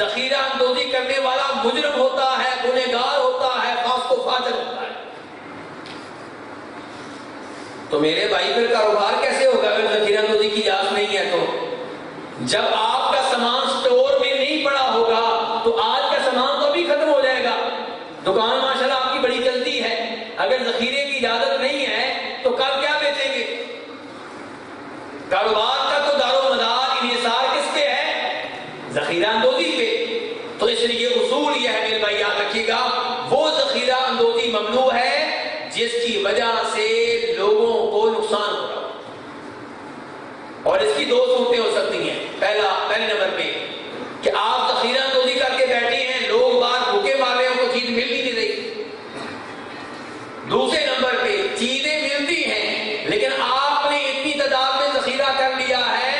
ذخیرہ اندوزی کرنے والا مجرم ہوتا ہے، گنہگار ہوتا ہے، فاسق و فاجر ہوتا ہے۔ تو میرے بھائی پھر کاروبار کیسے ہوگا اگر ذخیرہ اندوزی کی اجازت نہیں ہے؟ تو جب آپ کا سامان سٹور میں نہیں پڑا ہوگا تو آج کا سامان تو بھی ختم ہو جائے گا۔ دکان ماشاءاللہ آپ کی بڑی چلتی ہے، اگر ذخیرے کی اجازت نہیں ہے تو کل کیا بیچیں گے؟ کاروبار کا تو دار و مدار انحصار کس پہ ہے؟ ذخیرہ اندوزی پہ۔ تو اس لیے اصول یہ ہے میرے بھائی یاد رکھیے گا، وہ ذخیرہ اندوزی ممنوع ہے جس کی وجہ سے لوگوں کو نقصان ہو رہا ہو۔ اور اس کی دو صورتیں ہو سکتی ہیں۔ پہلے نمبر پہ کہ آپ ذخیرہ اندوزی کر کے بیٹھے ہیں، لوگ باہر بھوکے مار رہے ہیں، ان کو چیز مل ہی نہیں رہی۔ دوسرے نمبر پہ چیزیں ملتی ہیں لیکن آپ نے اتنی تعداد میں ذخیرہ کر لیا ہے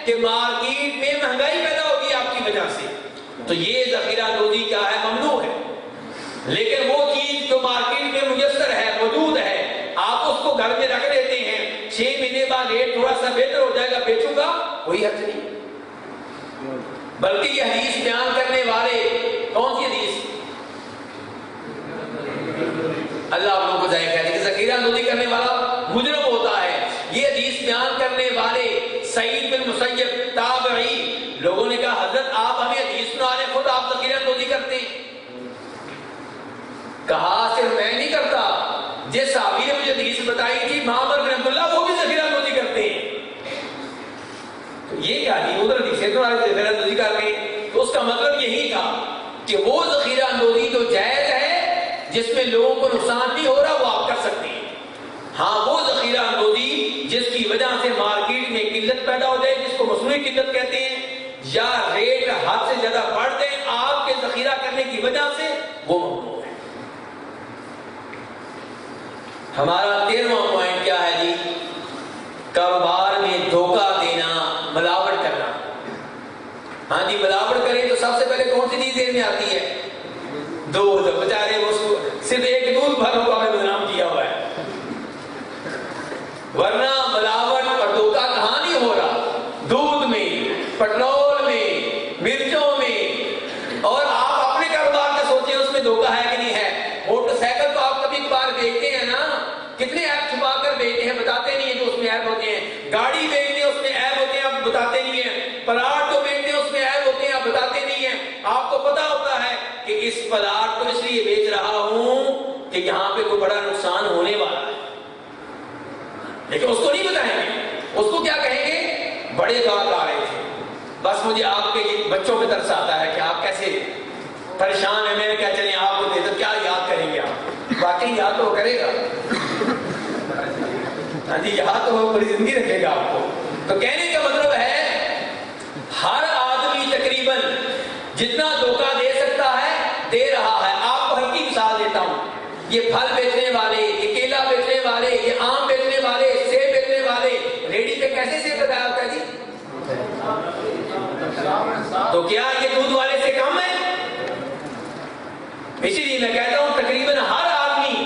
کہ مارکیٹ میں مہنگائی پیدا ہوگی آپ کی وجہ سے، تو یہ ذخیرہ اندوزی کیا ہے؟ ممنوع ہے۔ لیکن وہ چیز جو مارکیٹ میں میسر ہے، موجود ہے، آپ اس کو گھر میں رکھ دیتے ہیں، 6 مہینے بعد ریٹ تھوڑا سا بہتر ہو جائے گا، بیچوں گا، کوئی حرج نہیں۔ بلکہ یہ حدیث بیان کرنے والے کون سی حدیث؟ اللہ آپ لوگوں کو ضائع کہتے کہ ذخیرہ اندوزی کرنے والا مجرم ہوتا ہے، یہ حدیث بیان کرنے والے سعید بن مسیب تابعی لوگوں نے کہا حضرت آپ ہمیں حدیث سنا رہے، خود آپ ذخیرہ اندوزی کرتے ہیں۔ کہا صرف میں نہیں کرتا، جس صحابی نے مجھے حدیث بتائی تھی معمر بن عبداللہ، وہ بھی ذخیرہ اندوزی کرتے ہیں۔ تو یہ کیا نہیں ادھر حدیثیں تو ذخیرہ اندوزی کر رہے ہیں، تو اس کا مطلب یہی تھا کہ وہ ذخیرہ اندوزی جو جائز ہے جس میں لوگوں کو نقصان نہیں ہو رہا وہ آپ کر سکتے ہیں۔ ہاں وہ ذخیرہ اندوزی جس کی وجہ سے مارکیٹ میں قلت پیدا ہو جائے، جس کو مصنوعی قلت کہتے ہیں، یا ریٹ حد سے زیادہ بڑھ جائے آپ کے ذخیرہ کرنے کی وجہ سے، وہ ممنوع ہے۔ ہمارا 13واں پوائنٹ کیا ہے جی؟ کاروبار میں دھوکہ دینا، ملاوٹ کرنا۔ ہاں جی، ملاوٹ کریں تو سب سے پہلے کون سی چیز ذہن میں آتی ہے؟ دودھ۔ بیچارے وہ صرف ایک دودھ بھر ہوا ہمیں بدنام کیا ہوا ہے، ورنہ ملاوٹ اور دھوکہ کہاں نہیں ہو رہا؟ دودھ میں، پیٹرول میں، مرچوں میں۔ اور آپ اپنے کاروبار کا سوچیں اس میں دھوکہ ہے کہ نہیں ہے؟ موٹر سائیکل تو آپ کبھی کبھار بیچتے ہیں نا، کتنے ایپ چھپا کر بیچتے ہیں، بتاتے نہیں ہیں جو اس میں ایپ ہوتے ہیں۔ گاڑی بیچتے ہیں اس میں ایپ ہوتے ہیں، آپ بتاتے نہیں ہیں۔ پلاٹ تو بیچتے ہیں اس میں ایپ ہوتے ہیں، آپ بتاتے نہیں ہیں۔ آپ کو پتا ہوتا ہے کہ اس پلاٹ کو اس لیے بیچ رہا ہوں کہ یہاں پہ کوئی بڑا نقصان ہونے والا ہے، لیکن اس کو نہیں بتائیں گے۔ اس کو کیا کہیں گے؟ بڑے گاہک آ رہے تھے، بس مجھے آپ کے بچوں پہ ترس آتا ہے کہ آپ کیسے پریشان ہیں، میں نے کہا چلیں آپ کو دے دو، کیا یاد کریں گے آپ؟ واقعی یاد تو کرے گا، ہاں جی، یاد تو وہ پوری زندگی رکھے گا آپ کو۔ تو کہنے کا مطلب ہے ہر آدمی تقریباً جتنا دھوکہ دے سکتا ہے دے رہا ہے۔ آپ کو ہلکی مثال دیتا ہوں، یہ پھل بیچنے والے، یہ کیلا بیچنے والے، یہ آم بیچنے والے، سیب بیچنے والے، ریڈی پہ کیسے سیب بتایا ہوتا ہے جی؟ تو کیا یہ دودھ والے سے کم ہے؟ اسی لیے میں کہتا ہوں تقریباً ہر آدمی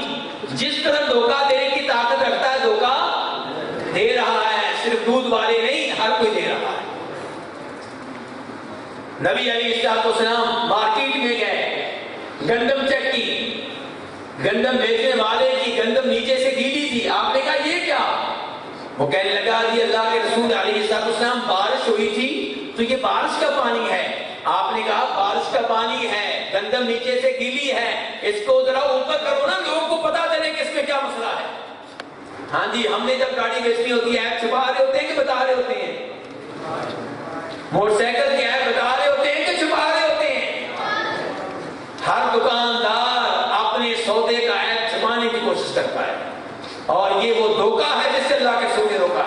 جس طرح دھوکہ دینے کی طاقت رکھتا ہے دھوکہ دے رہا ہے، صرف دودھ والے نہیں، ہر کوئی دے رہا ہے۔ نبی علیہ السلام مارکیٹ میں گئے، گندم چیک کی، گندم بیچنے والے کی گندم نیچے سے گیلی تھی۔ آپ نے کہا یہ کیا؟ وہ کہنے لگا یہ اللہ کے رسول علیہ السلام بارش ہوئی تھی تو یہ بارش کا پانی ہے۔ آپ نے کہا بارش کا پانی ہے، گندم نیچے سے گیلی ہے، اس کو ذرا اوپر کرو نا، لوگوں کو پتا چلے کہ اس میں کیا مسئلہ ہے۔ ہاں جی، ہم نے جب گاڑی بیچنی ہوتی ہے ایپ چھپا رہے ہوتے ہیں کہ بتا رہے ہوتے ہیں؟ موٹر سائیکل کی ایپ بتا رہے ہوتے ہیں کہ چھپا رہے ہوتے ہیں؟ ہر دکاندار اپنے سودے کا ایپ چھپانے کی کوشش کرتا ہے، اور یہ وہ دھوکہ ہے جس سے اللہ کے رسول نے روکا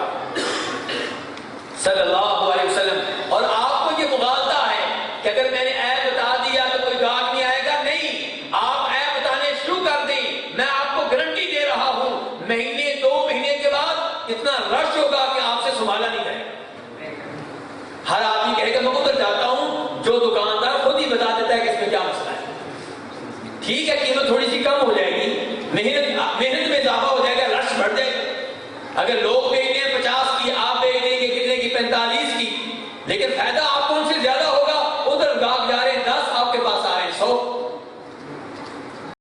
صلی اللہ علیہ وسلم۔ اور آپ کو یہ مغالطہ ہے کہ اگر میں نے ایپ بتا دیا تو کوئی گاہک نہیں آئے گا، نہیں، آپ ایپ بتانے شروع کر دیں، میں آپ کو گارنٹی دے رہا ہوں مہینے 2 مہینے کے بعد اتنا رش ہوگا کہ آپ سے سنبھالا نہیں جائے گا۔ ہر آدمی کہے گا میں ادھر جاتا ہوں، جو دکاندار خود ہی بتا دیتا ہے کہ اس میں کیا مسئلہ ہے۔ ٹھیک ہے، قیمت تھوڑی سی کم ہو جائے گی، محنت میں اضافہ ہو جائے گا، رش بڑھ جائے گا۔ اگر لوگ